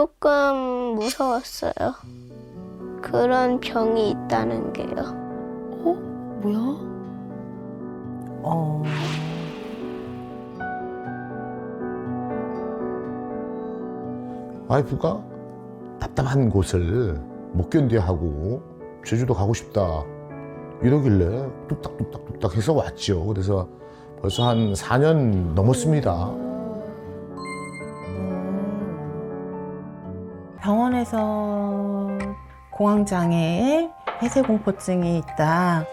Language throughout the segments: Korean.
조금 무서웠어요. 그런 병이 있다는 게요. 뭐야? 와이프가 답답한 곳을 못 견뎌하고 제주도 가고 싶다 이러길래 뚝딱뚝딱 해서 왔죠. 그래서 벌써 한 4년 넘었습니다. 병원에서 공황장애에 폐쇄공포증이 있다.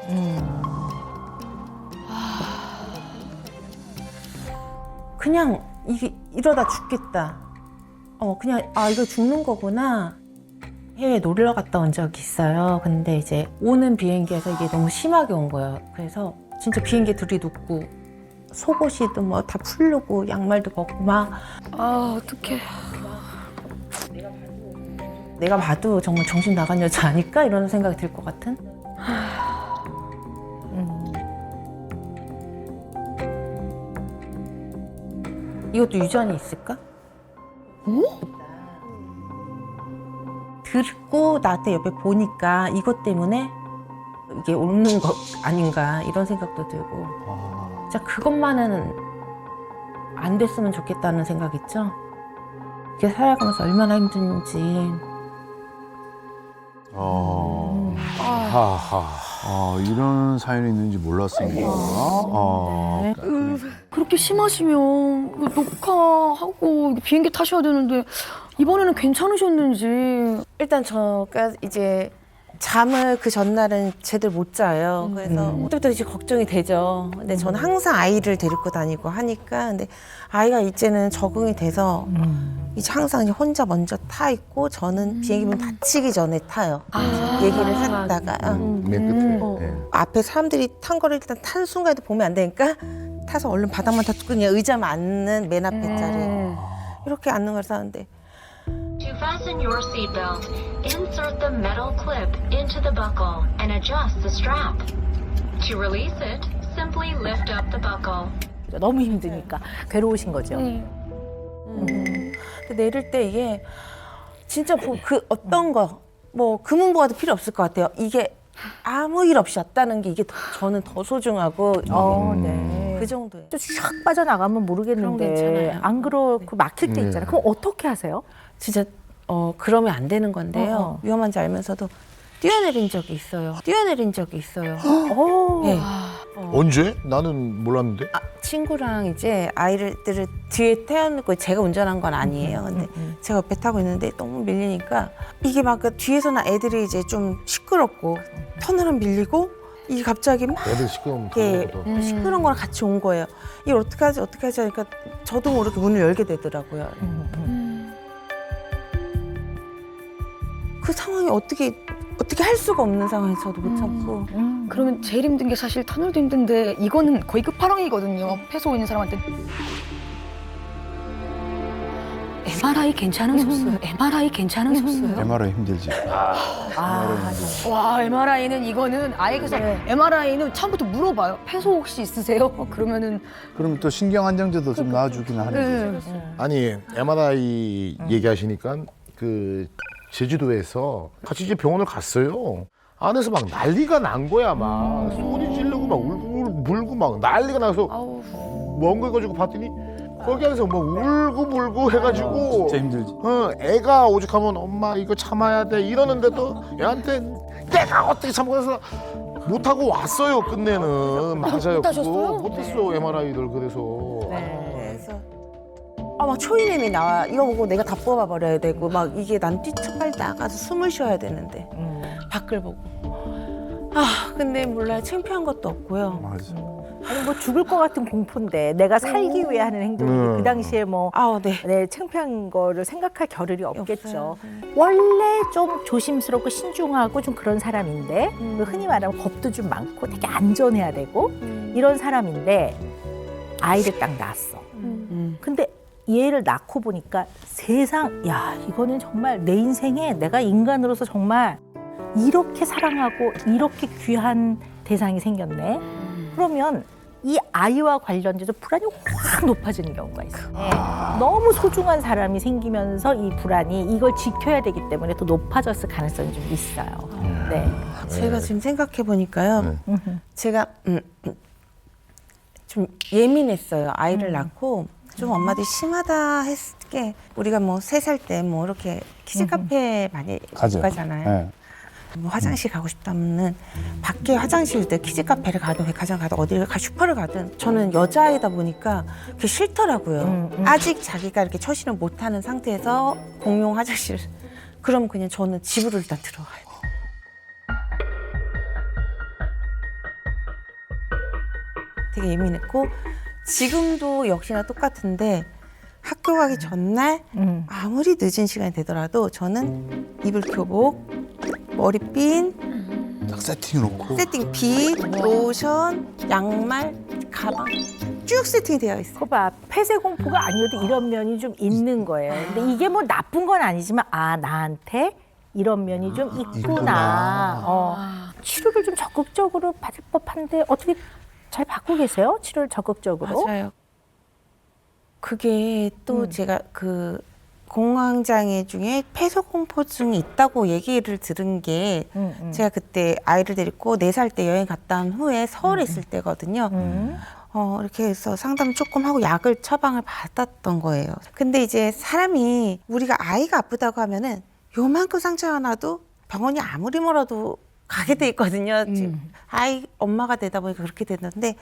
그냥 이게 이러다 죽겠다. 그냥 이거 죽는 거구나. 해외 놀러 갔다 온 적이 있어요. 근데 이제 오는 비행기에서 이게 너무 심하게 온 거예요. 그래서 진짜 비행기 들이눕고 속옷이도 뭐 다 풀르고 양말도 벗고 막 어떡해. 내가 봐도 정말 정신 나간 여자 아닐까 이런 생각이 들 것 같은. 이것도 유전이 있을까? 듣고 나한테 옆에 보니까 이것 때문에 이게 오는 거 아닌가 이런 생각도 들고. 진짜 그것만은 안 됐으면 좋겠다는 생각 있죠? 이게 살아가면서 얼마나 힘든지. 이런 사연이 있는지 몰랐습니다. 네. 그렇게 심하시면 녹화하고 비행기 타셔야 되는데 이번에는 괜찮으셨는지. 일단 저가 이제 잠을 그 전날은 제대로 못 자요. 그래서 그때부터 이제 걱정이 되죠. 근데 저는 항상 아이를 데리고 다니고 하니까. 근데 아이가 이제는 적응이 돼서 이제 항상 이제 혼자 먼저 타 있고 저는 비행기 문 닫히기 전에 타요. 얘기를 하다가 맨 끝에. 네. 앞에 사람들이 탄 거를 일단 탄 순간에도 보면 안 되니까 타서 얼른 바닥만 닫고 그냥 의자만 앉는 맨 앞에 자리에 이렇게 앉는 걸 사는데 To fasten your seatbelt, insert the metal clip into the buckle and adjust the strap. To release it, simply lift up the buckle. 너무 힘드니까 괴로우신 거죠. 근데 내릴 때 이게 진짜 그 어떤 거 뭐 금은보화도 필요 없을 것 같아요. 이게 아무 일 없이 왔다는 게 이게 저는 더 소중하고 네. 그 정도예요. 샥 빠져나가면 모르겠는데 그런 거 있잖아요. 안 그렇고 막힐 때 있잖아요. 그럼 어떻게 하세요? 진짜 그러면 안 되는 건데요. 위험한지 알면서도 뛰어내린 적이 있어요. 네. 언제? 나는 몰랐는데. 친구랑 이제 아이들을 뒤에 태워놓고 제가 운전한 건 아니에요. 근데 제가 옆에 타고 있는데 너무 밀리니까 이게 막 그 뒤에서는 애들이 이제 좀 시끄럽고 터널은 밀리고 이게 갑자기 막 애들 시끄러움 이렇게 그거거든. 시끄러운 거랑 같이 온 거예요. 이걸 어떻게 하지 하니까 저도 모르게 문을 열게 되더라고요. 그 상황이 어떻게 할 수가 없는 상황에서 저도 못 참고. 그러면 제일 힘든 게 사실 터널도 힘든데 이거는 거의 끝판왕이거든요. 폐소 있는 사람한테. MRI 괜찮으셨어요? MRI 힘들지. 와, MRI는 이거는 아예 그래서 MRI는 처음부터 물어봐요. 폐소 혹시 있으세요? 그러면은 그럼 또 신경 안정제도 좀 놔주긴 하는데. 아니 MRI 얘기하시니까 그 제주도에서 같이 이제 병원을 갔어요. 안에서 막 난리가 난 거야. 막 소리 지르고 막 울고 물고 막 난리가 나서 뭔가 가지고 봤더니 거기 안에서 뭐 울고 물고 해가지고 진짜 힘들지. 애가 오죽하면 엄마 이거 참아야 돼 이러는데도 애한테 내가 어떻게 참고해서 못하고 왔어요. 끝내는 맞아요. 못하셨어요? 못했어 MRI들 그래서. 그래서 막 초이nem이 나와. 이거 보고 내가 다 뽑아버려야 되고 막 이게 난 뛰쳐빨리 나가서 숨을 쉬어야 되는데 밖을 보고 근데 몰라요. 창피한 것도 없고요. 맞아. 아니 뭐 죽을 것 같은 공포인데 내가 살기 위해 하는 행동이 그 당시에 뭐 네. 창피한 거를 생각할 겨를이 없겠죠. 없어요. 원래 좀 조심스럽고 신중하고 좀 그런 사람인데 흔히 말하면 겁도 좀 많고 되게 안전해야 되고 이런 사람인데 아이를 딱 낳았어. 근데 얘를 낳고 보니까 세상 이거는 정말 내 인생에 내가 인간으로서 정말 이렇게 사랑하고 이렇게 귀한 대상이 생겼네. 그러면 이 아이와 관련돼서 불안이 확 높아지는 경우가 있어요. 너무 소중한 사람이 생기면서 이 불안이 이걸 지켜야 되기 때문에 더 높아졌을 가능성이 좀 있어요. 네. 제가 지금 생각해 보니까요. 제가 좀 예민했어요. 아이를 낳고 좀 엄마들이 심하다 했을 게 우리가 뭐 3살 때 뭐 이렇게 키즈 카페 많이 가잖아요. 네. 뭐 화장실 가고 싶다면은 밖에 화장실도 키즈 카페를 가든 백화점 가든 어디를 가 슈퍼를 가든 저는 여자아이다 보니까 그게 싫더라고요. 아직 자기가 이렇게 처신을 못하는 상태에서 공용 화장실 그럼 그냥 저는 집으로 일단 들어가요. 되게 예민했고 지금도 역시나 똑같은데 학교 가기 전날 아무리 늦은 시간이 되더라도 저는 이불 교복, 머리핀, 딱 세팅해놓고. 세팅 빗, 로션, 양말, 가방 쭉 세팅이 되어 있어요. 그거 봐. 폐쇄 공포가 아니어도 이런 면이 좀 있는 거예요. 근데 이게 뭐 나쁜 건 아니지만 아 나한테 이런 면이 좀 있구나. 치료를 좀 적극적으로 받을 법한데 어떻게 잘 받고 계세요? 치료를 적극적으로? 맞아요. 그게 또 제가 그 공황장애 중에 폐쇄공포증이 있다고 얘기를 들은 게 제가 그때 아이를 데리고 4살 때 여행 갔다 온 후에 서울에 있을 때거든요. 이렇게 해서 상담 조금 하고 약을 처방을 받았던 거예요. 근데 이제 사람이 우리가 아이가 아프다고 하면은 요만큼 상처가 나도 병원이 아무리 멀어도 가게 돼 있거든요. 지금 아이 엄마가 되다 보니까 그렇게 됐는데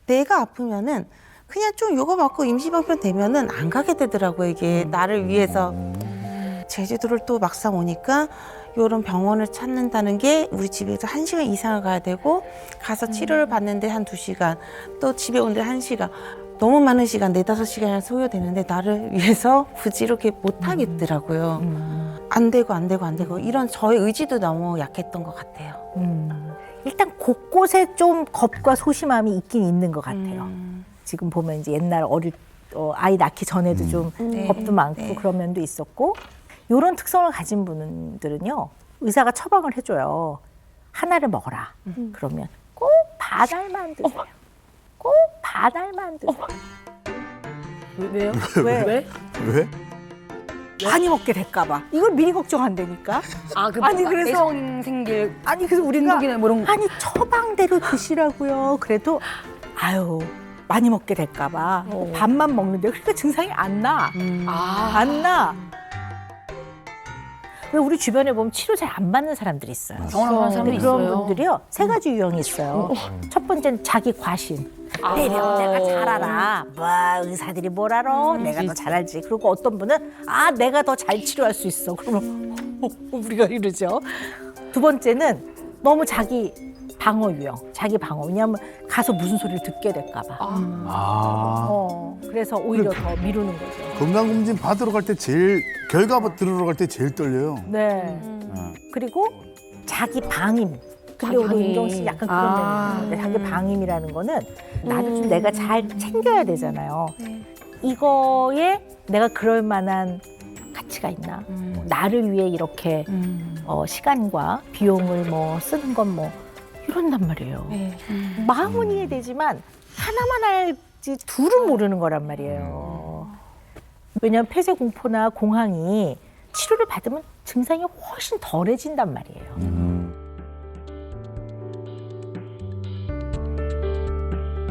내가 아프면은 그냥 좀 요거 맞고 임시병편 되면은 안 가게 되더라고요. 이게 나를 위해서. 제주도를 또 막상 오니까 요런 병원을 찾는다는 게 우리 집에서 1시간 이상을 가야 되고 가서 치료를 받는데 한 2시간 또 집에 오는데 1시간 너무 많은 시간 4-5시간이 소요되는데 나를 위해서 굳이 이렇게 못 하겠더라고요. 안 되고 이런 저의 의지도 너무 약했던 것 같아요. 일단 곳곳에 좀 겁과 소심함이 있긴 있는 것 같아요. 지금 보면 이제 옛날 아이 낳기 전에도 좀 겁도 많고 그런 면도 있었고 이런 특성을 가진 분들은요 의사가 처방을 해줘요. 하나를 먹어라. 그러면 꼭 바달만 드세요. 꼭 바달만 드세요. 왜요? 왜? 왜? 많이 먹게 될까봐. 이걸 미리 걱정한다니까. 아니 그래서 애성 생길 아니 그래서 우리가 중독이나 뭐 이런 거. 아니 처방대로 드시라고요. 그래도 아유 많이 먹게 될까봐 밥만 먹는데 그러니까 증상이 안 나. 안 나. 왜 우리 주변에 보면 치료 잘 안 받는 사람들이 있어요. 경험한 사람들이 그런 있어요. 분들이요 세 가지 유형이 있어요. 첫 번째는 자기 과신. 내가 잘 알아. 뭐 의사들이 뭘 알아? 내가 더 잘 알지. 그리고 어떤 분은 내가 더 잘 치료할 수 있어. 그러면 우리가 이러죠. 두 번째는 너무 자기 방어 유형. 자기 방어. 왜냐하면 가서 무슨 소리를 듣게 될까 봐. 그래서 오히려 더 미루는 거죠. 건강검진 받으러 갈 때 제일, 결과 들으러 갈 때 제일 떨려요. 네. 그리고 자기 방임. 근데 우리 은경 씨 약간 그런 면이 있는데 자기 방임이라는 거는 나를 좀 내가 잘 챙겨야 되잖아요. 이거에 내가 그럴 만한 가치가 있나? 나를 위해 이렇게 시간과 비용을 뭐 쓰는 건 뭐 이런단 말이에요. 마음은 이해되지만 하나만 알지 둘은 모르는 거란 말이에요. 왜냐하면 폐쇄 공포나 공황이 치료를 받으면 증상이 훨씬 덜해진단 말이에요.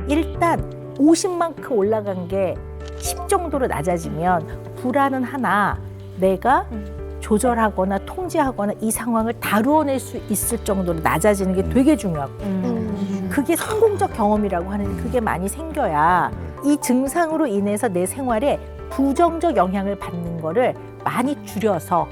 일단 50만큼 올라간 게 10 정도로 낮아지면 불안은 하나 내가 조절하거나 통제하거나 이 상황을 다루어낼 수 있을 정도로 낮아지는 게 되게 중요하고 그게 성공적 경험이라고 하는데 그게 많이 생겨야 이 증상으로 인해서 내 생활에 부정적 영향을 받는 거를 많이 줄여서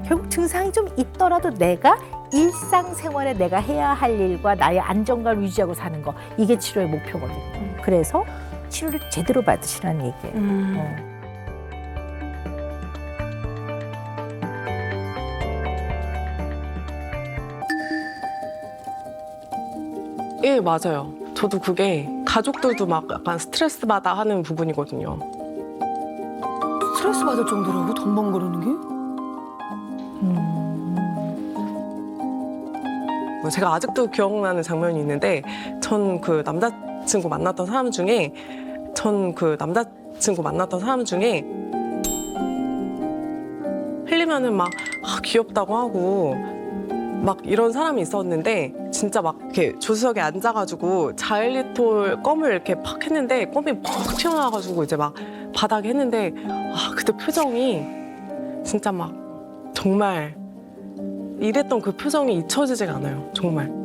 결국 증상이 좀 있더라도 내가 일상생활에 내가 해야 할 일과 나의 안정감을 유지하고 사는 거 이게 치료의 목표거든요. 그래서 치료를 제대로 받으시라는 얘기예요. 예, 맞아요. 저도 그게 가족들도 막 약간 스트레스 받아 하는 부분이거든요. 스트레스 받을 정도라고 돈 번거르는 게? 제가 아직도 기억나는 장면이 있는데 전 그 남자 남자친구 만났던 사람 중에 전 그 남자친구 만났던 사람 중에 흘리면은 막 귀엽다고 하고 막 이런 사람이 있었는데 진짜 막 이렇게 조수석에 앉아가지고 자일리톨 껌을 이렇게 팍 했는데 껌이 팍 튀어나와가지고 이제 막 바닥에 했는데 그때 표정이 진짜 막 정말 이랬던 그 표정이 잊혀지지가 않아요. 정말.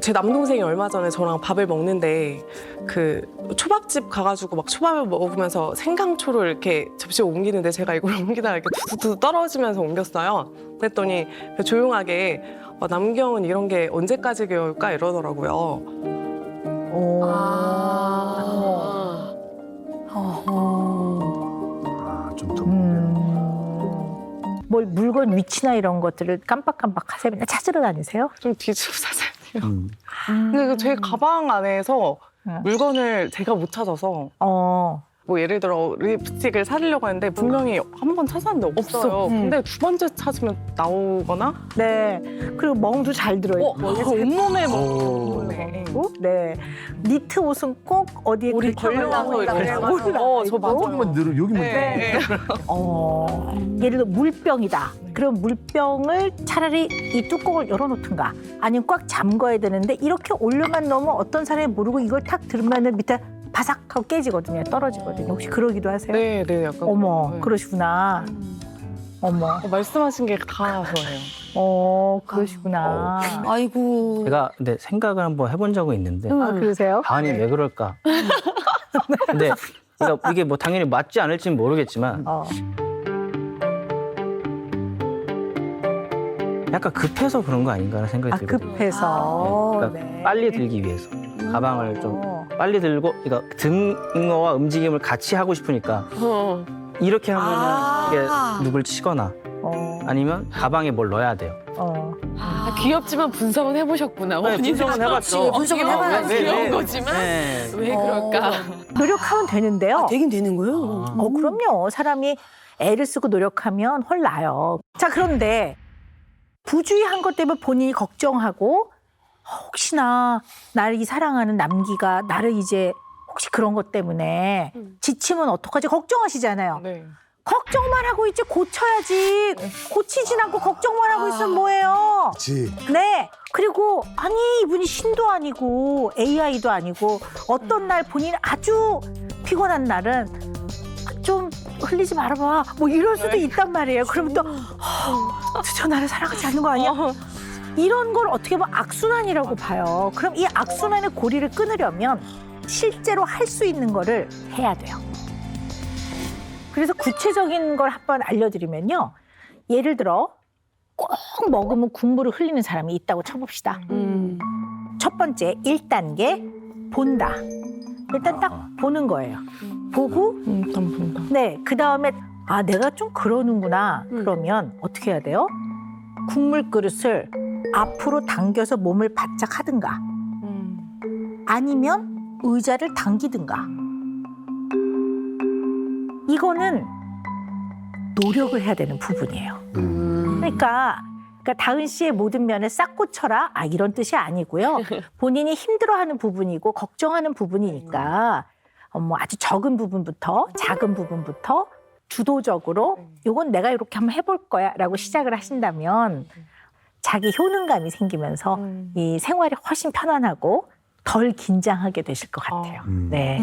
제 남동생이 얼마 전에 저랑 밥을 먹는데 그 초밥집 가가지고 막 초밥을 먹으면서 생강초를 이렇게 접시에 옮기는데 제가 이걸 옮기다가 이렇게 두두두 떨어지면서 옮겼어요. 그랬더니 조용하게 남경은 이런 게 언제까지 배울까 이러더라고요. 좀 더. 뭘 물건 위치나 이런 것들을 깜빡깜빡 하세요? 맨날 찾으러 다니세요? 좀 뒤집어 찾아야 돼요. 근데 제 가방 안에서 물건을 제가 못 찾아서 뭐 예를 들어 립스틱을 사려고 하는데 분명히 한 번 찾았는데 없어요. 근데 두 번째 찾으면 나오거나 네. 그리고 멍도 잘 들어요. 온몸에 네. 니트 옷은 꼭 어디에 우리 걸려서 이렇게 저 조금만 늘어 여기만. 네. 예를 들어 물병이다. 그럼 물병을 차라리 이 뚜껑을 열어놓든가 아니면 꽉 잠궈야 되는데 이렇게 올려만 놓으면 어떤 사람이 모르고 이걸 탁 들으면 밑에 바삭하고 깨지거든요. 떨어지거든요. 혹시 그러기도 하세요? 네, 약간. 어머, 네. 그러시구나. 어머, 말씀하신 게 다 저예요. 그러시구나. 아이고. 제가 근데 생각을 한번 해본 적은 있는데 그러세요? 아니 왜 그럴까? 근데 그러니까 이게 뭐 당연히 맞지 않을지는 모르겠지만 약간 급해서 그런 거 아닌가라는 생각이 들거든요. 급해서. 그러니까 네. 빨리 들기 위해서 가방을 좀 빨리 들고 그러니까 등어와 움직임을 같이 하고 싶으니까 이렇게 하면 이게 누굴 치거나 아니면 가방에 뭘 넣어야 돼요. 귀엽지만 분석은 해보셨구나. 네, 분석은 해봤죠. 분석은 해봐야지. 네, 귀여운 네. 거지만 네. 왜 그럴까? 노력하면 되는데요. 되긴 되는 거예요? 그럼요. 사람이 애를 쓰고 노력하면 훨 나아요. 자, 그런데 부주의한 것 때문에 본인이 걱정하고 혹시나 나를 이 사랑하는 남기가 나를 이제 혹시 그런 것 때문에 지치면 어떡하지 걱정하시잖아요. 네. 걱정만 하고 있지 고쳐야지. 고치진 않고 걱정만 하고 있으면 뭐예요? 그렇지. 네. 그리고 아니 이분이 신도 아니고 AI도 아니고 어떤 날 본인이 아주 피곤한 날은 좀 흘리지 말아봐. 뭐 이럴 수도 있단 말이에요. 그러면 또 저 나를 사랑하지 않는 거 아니야? 이런 걸 어떻게 보면 악순환이라고 봐요. 그럼 이 악순환의 고리를 끊으려면 실제로 할 수 있는 거를 해야 돼요. 그래서 구체적인 걸 한번 알려드리면요. 예를 들어 꼭 먹으면 국물을 흘리는 사람이 있다고 쳐봅시다. 첫 번째 1단계 본다. 일단 딱 보는 거예요. 보고 일단 본다. 네, 그다음에 아 내가 좀 그러는구나. 그러면 어떻게 해야 돼요? 국물 그릇을 앞으로 당겨서 몸을 바짝 하든가 아니면 의자를 당기든가 이거는 노력을 해야 되는 부분이에요. 그러니까 다은 씨의 모든 면을 싹 고쳐라 이런 뜻이 아니고요. 본인이 힘들어하는 부분이고 걱정하는 부분이니까 뭐 아주 적은 부분부터 작은 부분부터 주도적으로 이건 내가 이렇게 한번 해볼 거야 라고 시작을 하신다면 자기 효능감이 생기면서 이 생활이 훨씬 편안하고 덜 긴장하게 되실 것 같아요. 네.